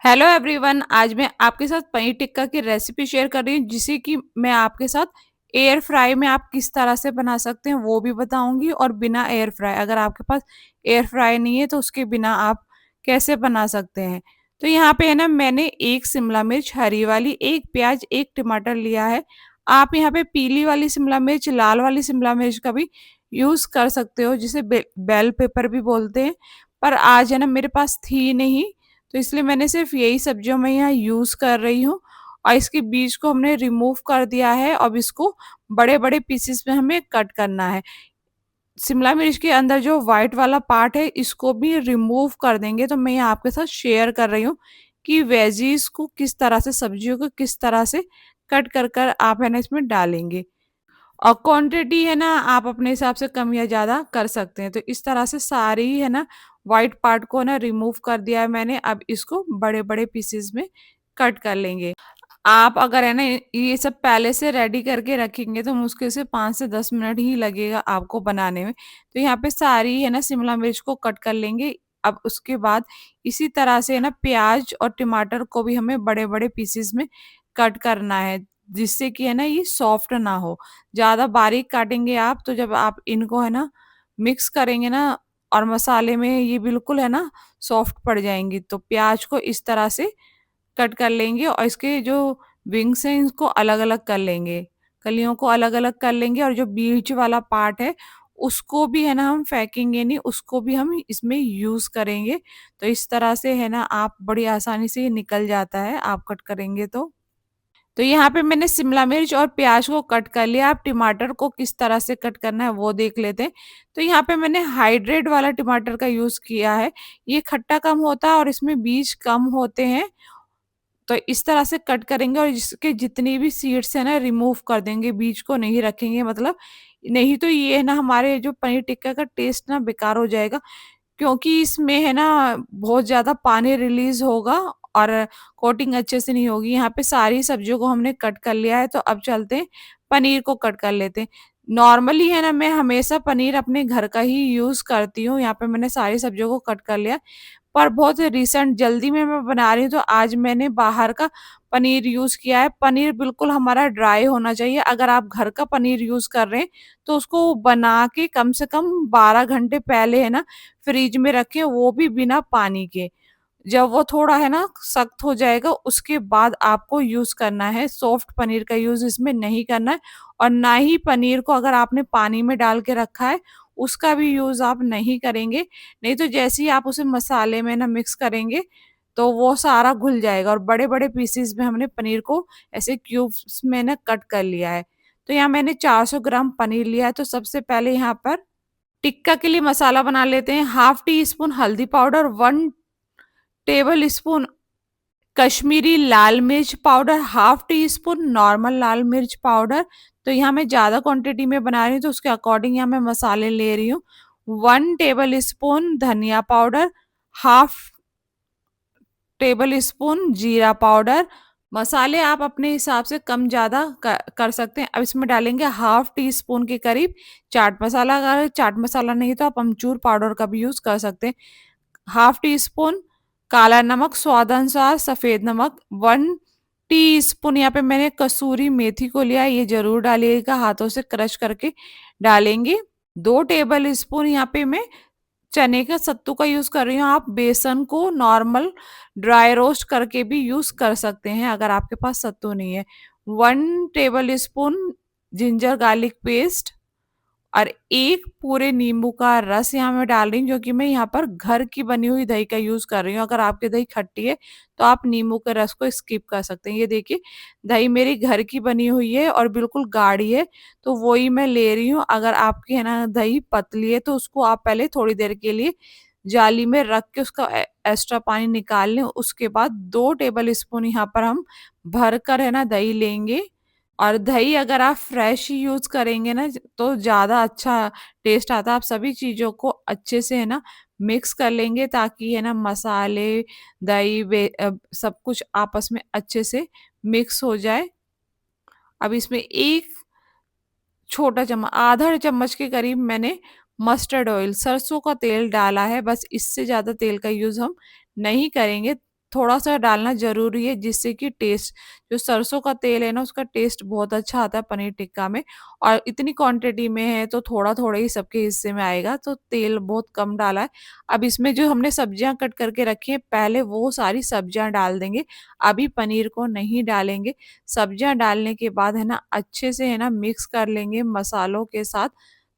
Hello everyone, आज मैं आपके साथ पनीर टिक्का की रेसिपी शेयर कर रही हूँ जिसे कि मैं आपके साथ एयर फ्राई में आप किस तरह से बना सकते हैं वो भी बताऊंगी और बिना एयर फ्राई, अगर आपके पास एयर फ्राई नहीं है तो उसके बिना आप कैसे बना सकते हैं। तो यहाँ पे है ना, मैंने एक शिमला मिर्च हरी वाली, एक प्याज, एक टमाटर लिया है। आप यहाँ पे पीली वाली शिमला मिर्च, लाल वाली शिमला मिर्च का भी यूज कर सकते हो, जिसे बेल पेपर भी बोलते हैं। पर आज है ना, मेरे पास थी नहीं, तो इसलिए मैंने सिर्फ यही सब्जियों में यहाँ यूज़ कर रही हूँ। और इसके बीज को हमने रिमूव कर दिया है। अब इसको बड़े-बड़े पीसेस में हमें कट करना है। शिमला मिर्च के अंदर जो व्हाइट वाला पार्ट है इसको भी रिमूव कर देंगे। तो मैं यहाँ आपके साथ शेयर कर रही हूँ कि वेजीज़ को किस तरह से, सब्जियों को किस तरह से कट कर कर आप है ना इसमें डालेंगे। और क्वांटिटी है ना, आप अपने हिसाब से कम या ज़्यादा कर सकते हैं। तो इस तरह से सारी है ना व्हाइट पार्ट को ना रिमूव कर दिया है मैंने। अब इसको बड़े-बड़े पीसेस में कट कर लेंगे। आप अगर है ना ये सब पहले से रेडी करके रखेंगे तो मुश्किल से 5 से 10 मिनट ही लगेगा आपको बनाने में। तो यहाँ पे सारी है ना शिमला मिर्च को कट कर लेंगे। अब उसके बाद इसी तरह से है ना प्याज और टमाटर को भी हमें बड़े-बड़े पीसेस में कट करना है, जिससे कि है ना ये सॉफ्ट ना हो। ज़्यादा बारीक काटेंगे आप तो जब आप इनको है ना मिक्स करेंगे ना और मसाले में, ये बिल्कुल है ना सॉफ्ट पड़ जाएँगी। तो प्याज को इस तरह से कट कर लेंगे और इसके जो विंग्स हैं इसको अलग-अलग कर लेंगे। कलियों को अलग-अलग कर लेंगे और जो बीच वाला पार्ट है उसको भी है ना हम फेंकेंगे नहीं, उसको भी हम इसमें यूज़ करेंगे। तो इस तरह से है ना आप बड़ी आसानी से ये निकल जाता है, आप कट करेंगे तो। तो यहाँ पे मैंने शिमला मिर्च और प्याज को कट कर लिया। आप टमाटर को किस तरह से कट करना है वो देख लेते हैं। तो यहाँ पे मैंने हाइब्रिड वाला टमाटर का यूज़ किया है। ये खट्टा कम होता है और इसमें बीज कम होते हैं। तो इस तरह से कट करेंगे और इसके जितनी भी सीड्स है ना रिमूव कर देंगे, बीज को नहीं रखेंगे मतलब। नहीं तो ये है ना हमारे जो पनीर टिक्का का टेस्ट ना बेकार हो जाएगा, क्योंकि इसमें है ना बहुत ज़्यादा पानी रिलीज़ होगा और कोटिंग अच्छे से नहीं होगी। यहाँ पे सारी सब्जियों को हमने कट कर लिया है, तो अब चलते हैं पनीर को कट कर लेते हैं। नॉर्मली है ना मैं हमेशा पनीर अपने घर का ही यूज़ करती हूँ। यहाँ पे मैंने सारी सब्जियों को कट कर लिया, पर बहुत रिसेंट जल्दी में मैं बना रही हूँ तो आज मैंने बाहर का पनीर यूज़ किया है। पनीर बिल्कुल हमारा ड्राई होना चाहिए। अगर आप घर का पनीर यूज़ कर रहे हैं तो उसको बना के कम से कम 12 घंटे पहले है ना फ्रिज में रखें, वो भी बिना पानी के। जब वो थोड़ा है ना सख्त हो जाएगा उसके बाद आपको यूज़ करना है। सॉफ्ट पनीर का यूज़ इसमें नहीं करना है और ना ही पनीर को अगर आपने पानी में डाल के रखा है उसका भी यूज़ आप नहीं करेंगे। नहीं तो जैसे ही आप उसे मसाले में ना मिक्स करेंगे तो वो सारा घुल जाएगा। और बड़े-बड़े पीसेस में हमने पनीर को ऐसे क्यूब्स में ना कट कर लिया है। तो यहाँ मैंने 400 ग्राम पनीर लिया है। तो सबसे पहले यहाँ पर टिक्का के लिए मसाला बना लेते हैं। हाफ टी स्पून हल्दी पाउडर, 1 टेबल स्पून कश्मीरी लाल मिर्च powder, half teaspoon normal लाल मिर्च पाउडर। तो यहाँ मैं ज़्यादा क्वांटिटी में बना रही हूँ तो उसके अकॉर्डिंग यहाँ मैं मसाले ले रही हूँ। 1 टेबल स्पून धनिया पाउडर, हाफ टेबल स्पून जीरा पाउडर। मसाले आप अपने हिसाब से कम ज़्यादा कर सकते हैं। अब इसमें डालेंगे हाफ टी स्पून के करीब चाट मसाला। अगर चाट मसाला नहीं तो आप अमचूर पाउडर का भी यूज़ कर सकते हैं। हाफ टी स्पून काला नमक, स्वाद अनुसार सफ़ेद नमक, 1 टीस्पून यहाँ पे मैंने कसूरी मेथी को लिया है, ये ज़रूर डालिएगा, हाथों से क्रश करके डालेंगे। 2 टेबल स्पून यहाँ पे मैं चने का सत्तू का यूज़ कर रही हूँ। आप बेसन को नॉर्मल ड्राई रोस्ट करके भी यूज़ कर सकते हैं अगर आपके पास सत्तू नहीं है। 1 table spoon ginger garlic paste और 1 पूरे नींबू का रस यहाँ मैं डाल रही हूँ, क्योंकि मैं यहाँ पर घर की बनी हुई दही का यूज़ कर रही हूँ। अगर आपकी दही खट्टी है तो आप नींबू के रस को स्किप कर सकते हैं। ये देखिए, दही मेरी घर की बनी हुई है और बिल्कुल गाढ़ी है, तो वो ही मैं ले रही हूँ। अगर आपकी है ना दही पतली है तो उसको आप पहले थोड़ी देर के लिए जाली में रख के उसका एक्स्ट्रा पानी निकाल लें। उसके बाद 2 टेबल स्पून यहाँ पर हम भरकर है ना दही लेंगे। और दही अगर आप फ्रेश ही यूज़ करेंगे ना तो ज़्यादा अच्छा टेस्ट आता है। आप सभी चीज़ों को अच्छे से है ना मिक्स कर लेंगे ताकि है ना मसाले, दही सब कुछ आपस में अच्छे से मिक्स हो जाए। अब इसमें एक छोटा चम्मच, आधा चम्मच के करीब मैंने मस्टर्ड ऑयल, सरसों का तेल डाला है। बस इससे ज़्यादा तेल का यूज़ हम नहीं करेंगे। थोड़ा-सा डालना ज़रूरी है जिससे कि टेस्ट जो सरसों का तेल है ना उसका टेस्ट बहुत अच्छा आता है पनीर टिक्का में और इतनी क्वांटिटी में है तो थोड़ा-थोड़ा ही सबके हिस्से में आएगा तो तेल बहुत कम डाला है। अब इसमें जो हमने सब्जियाँ कट करके रखी हैं पहले वो सारी सब्जियाँ डाल देंगे, अभी पनीर को नहीं डालेंगे। सब्जियाँ डालने के बाद है ना अच्छे से है ना मिक्स कर लेंगे मसालों के साथ।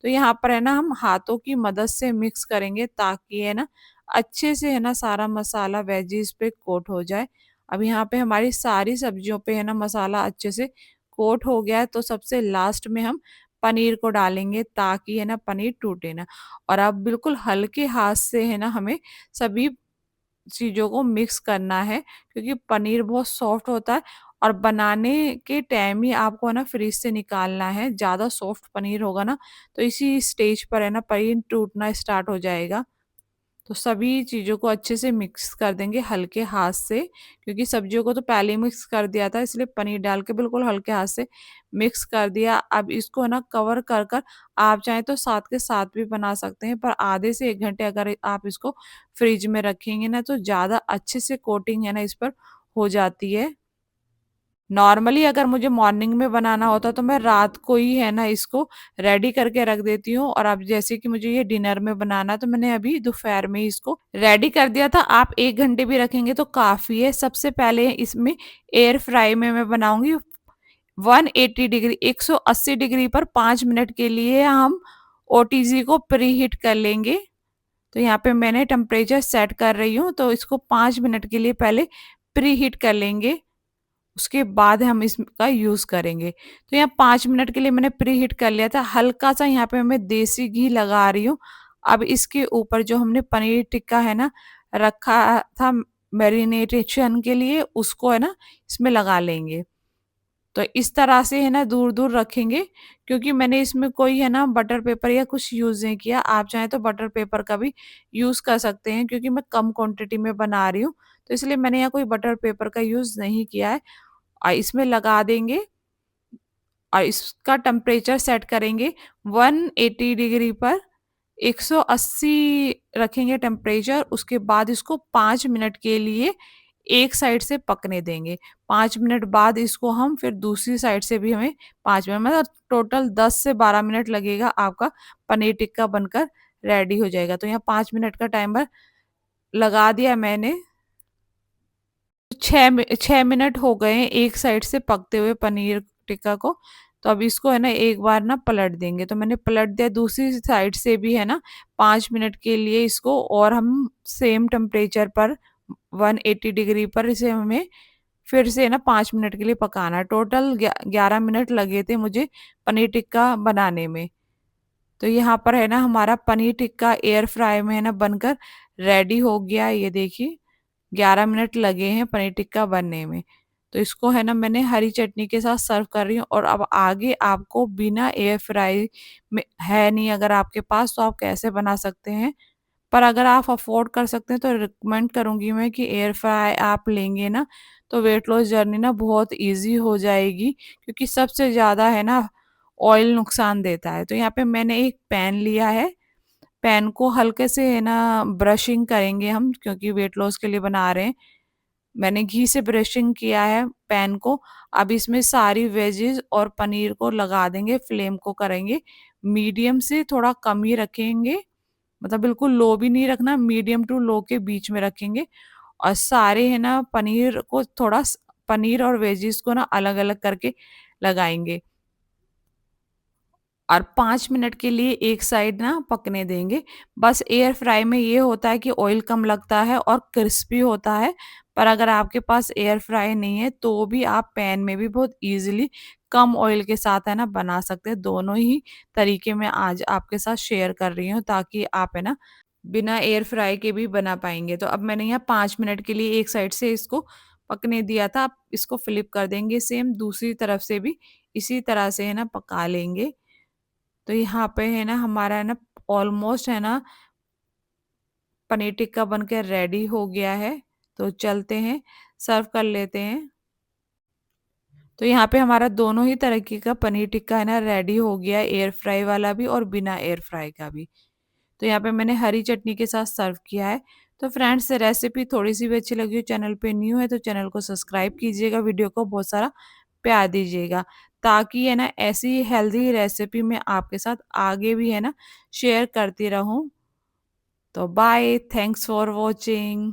तो यहाँ पर है ना हम हाथों की मदद से मिक्स करेंगे ताकि है ना अच्छे से है ना सारा मसाला वेजीज़ पे कोट हो जाए। अब यहाँ पे हमारी सारी सब्जियों पे है ना मसाला अच्छे से कोट हो गया है तो सबसे लास्ट में हम पनीर को डालेंगे ताकि है ना पनीर टूटे ना। और अब बिल्कुल हल्के हाथ से है ना हमें सभी चीज़ों को मिक्स करना है क्योंकि पनीर बहुत सॉफ्ट होता है और बनाने के टाइम ही आपको है ना फ्रिज से निकालना है। ज़्यादा सॉफ्ट पनीर होगा ना तो इसी स्टेज पर है ना पनीर टूटना स्टार्ट हो जाएगा। तो सभी चीज़ों को अच्छे से मिक्स कर देंगे हल्के हाथ से क्योंकि सब्जियों को तो पहले ही मिक्स कर दिया था इसलिए पनीर डाल के बिल्कुल हल्के हाथ से मिक्स कर दिया। अब इसको है ना कवर कर कर आप चाहें तो साथ के साथ भी बना सकते हैं पर आधे से 1 घंटे अगर आप इसको फ्रिज में रखेंगे ना तो ज़्यादा अच्छे से कोटिंग है ना इस पर हो जाती है। नॉर्मली अगर मुझे मॉर्निंग में बनाना होता तो मैं रात को ही है ना इसको रेडी करके रख देती हूँ और अब जैसे कि मुझे ये डिनर में बनाना तो मैंने अभी दोपहर में ही इसको रेडी कर दिया था। आप 1 घंटे भी रखेंगे तो काफ़ी है। सबसे पहले इसमें एयर फ्राई में मैं बनाऊँगी 180 डिग्री 180 डिग्री पर 5 मिनट के लिए हम ओटीजी को प्रीहीट कर लेंगे। तो यहाँ पे मैंने टेम्परेचर सेट कर रही हूँ तो इसको 5 मिनट के लिए पहले प्रीहीट कर लेंगे। उसके बाद हम इसका यूज़ करेंगे। तो यहाँ 5 मिनट के लिए मैंने प्रीहीट कर लिया था। हल्का-सा यहाँ पे मैं देसी घी लगा रही हूँ। अब इसके ऊपर जो हमने पनीर टिक्का है ना रखा था मैरिनेटेशन के लिए उसको है ना इसमें लगा लेंगे। तो इस तरह से है ना दूर-दूर रखेंगे क्योंकि मैंने इसमें कोई है ना बटर पेपर या कुछ यूज़ नहीं किया। आप चाहें तो बटर पेपर का भी यूज़ कर सकते हैं क्योंकि मैं कम क्वांटिटी में बना रही हूँ। तो इसलिए मैंने यहाँ कोई बटर पेपर का यूज़ नहीं किया है। इसमें लगा देंगे और इसका टेम्परेचर सेट करेंगे 180 डिग्री पर 180 रखेंगे टेम्परेचर। उसके बाद इसको 5 मिनट के लिए एक साइड से पकने देंगे। 5 मिनट बाद इसको हम फिर दूसरी साइड से भी हमें 5 मिनट मतलब टोटल 10 से 12 मिनट लगेगा आपका पनीर टिक्का बनकर रेडी हो जाएगा। तो यहाँ 5 मिनट का टाइमर लगा दिया मैंने। 6 मिनट हो गए हैं एक साइड से पकते हुए पनीर टिक्का को। तो अब इसको है ना एक बार ना पलट देंगे। तो मैंने पलट दिया दूसरी साइड से भी है ना 5 मिनट के लिए इसको और हम सेम टेम्परेचर पर 180 डिग्री पर इसे हमें फिर से ना 5 मिनट के लिए पकाना है। टोटल 11 मिनट लगे थे मुझे पनीर टिक्का बनाने में। तो यहाँ पर है ना हमारा पनीर टिक्का एयर फ्राई में है ना बनकर रेडी हो गया। ये देखिए 11 मिनट लगे हैं पनीर टिक्का बनने में। तो इसको है ना मैंने हरी चटनी के साथ सर्व कर रही हूँ और अब आगे आपको बिना एयर फ्राई में है नहीं अगर आपके पास तो आप कैसे बना सकते हैं। पर अगर आप अफ़ोर्ड कर सकते हैं तो रिकमेंड करूँगी मैं कि एयर फ्राई आप लेंगे ना तो वेट लॉस जर्नी ना बहुत ईज़ी हो जाएगी क्योंकि सबसे ज़्यादा है ना ऑयल नुकसान देता है। तो यहाँ पे मैंने एक पैन लिया है। पैन को हल्के से है ना ब्रशिंग करेंगे हम क्योंकि वेट लॉस के लिए बना रहे हैं। मैंने घी से ब्रशिंग किया है पैन को। अब इसमें सारी वेजीज़ और पनीर को लगा देंगे, फ्लेम को करेंगे मीडियम से थोड़ा कम ही रखेंगे, मतलब बिल्कुल लो भी नहीं रखना, मीडियम टू लो के बीच में रखेंगे और सारे है ना पनीर को पनीर और वेजीज़ को ना अलग-अलग करके लगाएँगे। और 5 मिनट के लिए एक साइड ना पकने देंगे। बस एयर फ्राई में ये होता है कि ऑयल कम लगता है और क्रिस्पी होता है। पर अगर आपके पास एयर फ्राई नहीं है तो भी आप पैन में भी बहुत ईज़िली कम ऑयल के साथ है ना बना सकते हैं। दोनों ही तरीके मैं आज आपके साथ शेयर कर रही हूँ ताकि आप है ना बिना एयर फ्राई के भी बना पाएँगे। तो अब मैंने यहाँ 5 मिनट के लिए एक साइड से इसको पकने दिया था। अब इसको फ्लिप कर देंगे सेम दूसरी तरफ से भी इसी तरह से है ना पका लेंगे। तो यहाँ पे है ना हमारा है ना ऑलमोस्ट है ना पनीर टिक्का बनकर रेडी हो गया है। तो चलते हैं सर्व कर लेते हैं। तो यहाँ पे हमारा दोनों ही तरीके का पनीर टिक्का है ना रेडी हो गया है, एयर फ्राई वाला भी और बिना एयर फ्राई का भी। तो यहाँ पे मैंने हरी चटनी के साथ सर्व किया है। तो फ्रेंड्स रेसिपी थोड़ी-सी भी अच्छी लगी हो, चैनल पे न्यू है तो चैनल को सब्सक्राइब कीजिएगा, वीडियो को बहुत सारा प्यार दीजिएगा, ताकि है ना ऐसी हेल्दी रेसिपी मैं आपके साथ आगे भी है ना शेयर करती रहूँ। तो बाय, थैंक्स फॉर वॉचिंग।